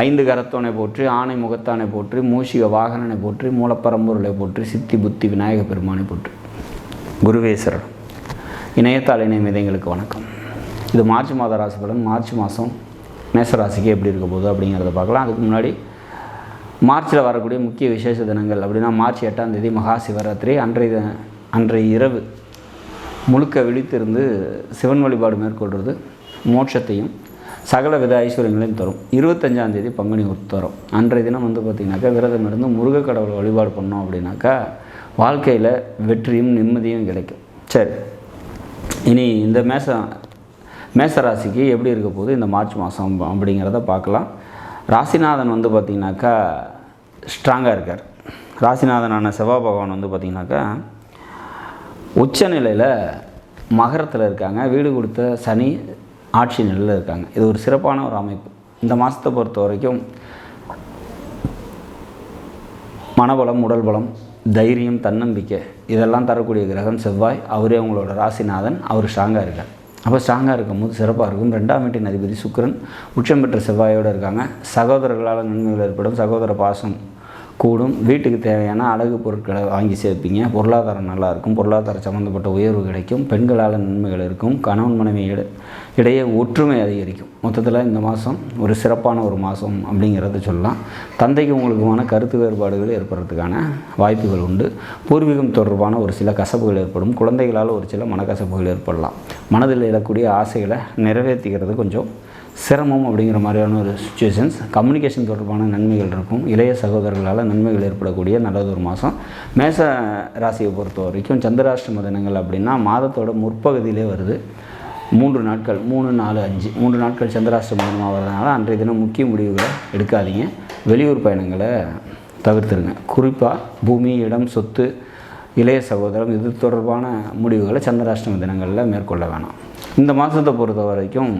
ஐந்து கரத்தோனை போற்றி, ஆணை முகத்தானை போற்றி, மூஷிக வாகனனை போற்றி, மூலப்பரம்பொருளை போற்றி, சித்தி புத்தி விநாயக பெருமானை போற்றி. குருவேஸ்வரன் இணையத்தால் இணையம் எங்களுக்கு வணக்கம். இது மார்ச் மாத ராசி பலன். மார்ச் மாதம் மேசராசிக்கு எப்படி இருக்க போகுது அப்படிங்கிறத பார்க்கலாம். அதுக்கு முன்னாடி மார்ச்சில் வரக்கூடிய முக்கிய விசேஷ தினங்கள் அப்படின்னா மார்ச் 8ஆம் தேதி மகா சிவராத்திரி. அன்றைய இரவு முழுக்க விழித்திருந்து சிவன் வழிபாடு மேற்கொள்வது மோட்சத்தையும் சகல வித ஐஸ்வர்யங்களையும் தரும். 25ஆம் தேதி பங்குனி உத்தரம். அன்றைய தினம் பார்த்திங்கனாக்கா விரதம் இருந்து முருக கடவுளை வழிபாடு பண்ணோம் அப்படின்னாக்கா வாழ்க்கையில் வெற்றியும் நிம்மதியும் கிடைக்கும். சரி, இனி இந்த மேசராசிக்கு எப்படி இருக்க போகுது இந்த மார்ச் மாதம் அப்படிங்கிறத பார்க்கலாம். ராசிநாதன் பார்த்திங்கனாக்கா ஸ்ட்ராங்காக இருக்கார். ராசிநாதனான செவ்வாய் பகவான் பார்த்திங்கனாக்கா உச்சநிலையில் மகரத்தில் இருக்காங்க. வீடு கொடுத்த சனி ஆட்சி நிலையில் இருக்காங்க. இது ஒரு சிறப்பான ஒரு அமைப்பு. இந்த மாதத்தை பொறுத்த வரைக்கும் மனபலம், உடல் பலம், தைரியம், தன்னம்பிக்கை இதெல்லாம் தரக்கூடிய கிரகம் செவ்வாய். அவரே உங்களோட ராசிநாதன். அவர் ஸ்ட்ராங்காக இருக்கார். அப்போ ஸ்ட்ராங்காக இருக்கும்போது சிறப்பாக இருக்கும். 2ஆம் வீட்டின் அதிபதி சுக்கிரன் உச்சம் பெற்ற செவ்வாயோடு இருக்காங்க. சகோதரர்களால் நன்மைகள் ஏற்படும். சகோதர பாசம் கூடும். வீட்டுக்கு தேவையான அழகு பொருட்களை வாங்கி சேர்ப்பீங்க. பொருளாதாரம் நல்லாயிருக்கும். பொருளாதார சம்மந்தப்பட்ட உயர்வு கிடைக்கும். பெண்களால் நன்மைகள் இருக்கும். கணவன் மனைவி இடையே ஒற்றுமை அதிகரிக்கும். மொத்தத்தில் இந்த மாதம் ஒரு சிறப்பான ஒரு மாதம் அப்படிங்கிறத சொல்லலாம். தந்தைக்கு உங்களுக்குமான கருத்து வேறுபாடுகள் ஏற்படுறதுக்கான வாய்ப்புகள் உண்டு. பூர்வீகம் தொடர்பான ஒரு சில கசப்புகள் ஏற்படும். குழந்தைகளால் ஒரு சில மனக்கசப்புகள் ஏற்படலாம். மனதில் எழக்கூடிய ஆசைகளை நிறைவேற்றிக்கிறது கொஞ்சம் சிரமம் அப்படிங்கிற மாதிரியான ஒரு சுச்சுவேஷன்ஸ். கம்யூனிகேஷன் தொடர்பான நன்மைகள் இருக்கும். இளைய சகோதரர்களால் நன்மைகள் ஏற்படக்கூடிய நல்லது ஒரு மாதம். மேச ராசியை பொறுத்த வரைக்கும் சந்திராஷ்டம தினங்கள் அப்படின்னா மாதத்தோட முற்பகுதியிலே வருது. 3 நாட்கள் 3, 4, 5 3 நாட்கள் சந்திராஷ்டம தினமாக வர்றதுனால அன்றைய தினம் முக்கிய முடிவுகளை எடுக்காதீங்க. வெளியூர் பயணங்களை தவிர்த்துருங்க. குறிப்பாக பூமி, இடம், சொத்து, இளைய சகோதரம் இது தொடர்பான முடிவுகளை சந்திராஷ்டம தினங்களில் மேற்கொள்ள வேணாம். இந்த மாதத்தை பொறுத்த வரைக்கும்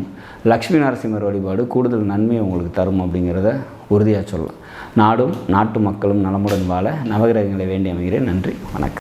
லக்ஷ்மி நரசிம்மர் வழிபாடு கூடுதல் நன்மையை உங்களுக்கு தரும் அப்படிங்கிறத உறுதியாக சொல்லலாம். நாடும் நாட்டு மக்களும் நலமுடன் வாழ நவகிரகங்களை வேண்டி அமைகிறேன். நன்றி, வணக்கம்.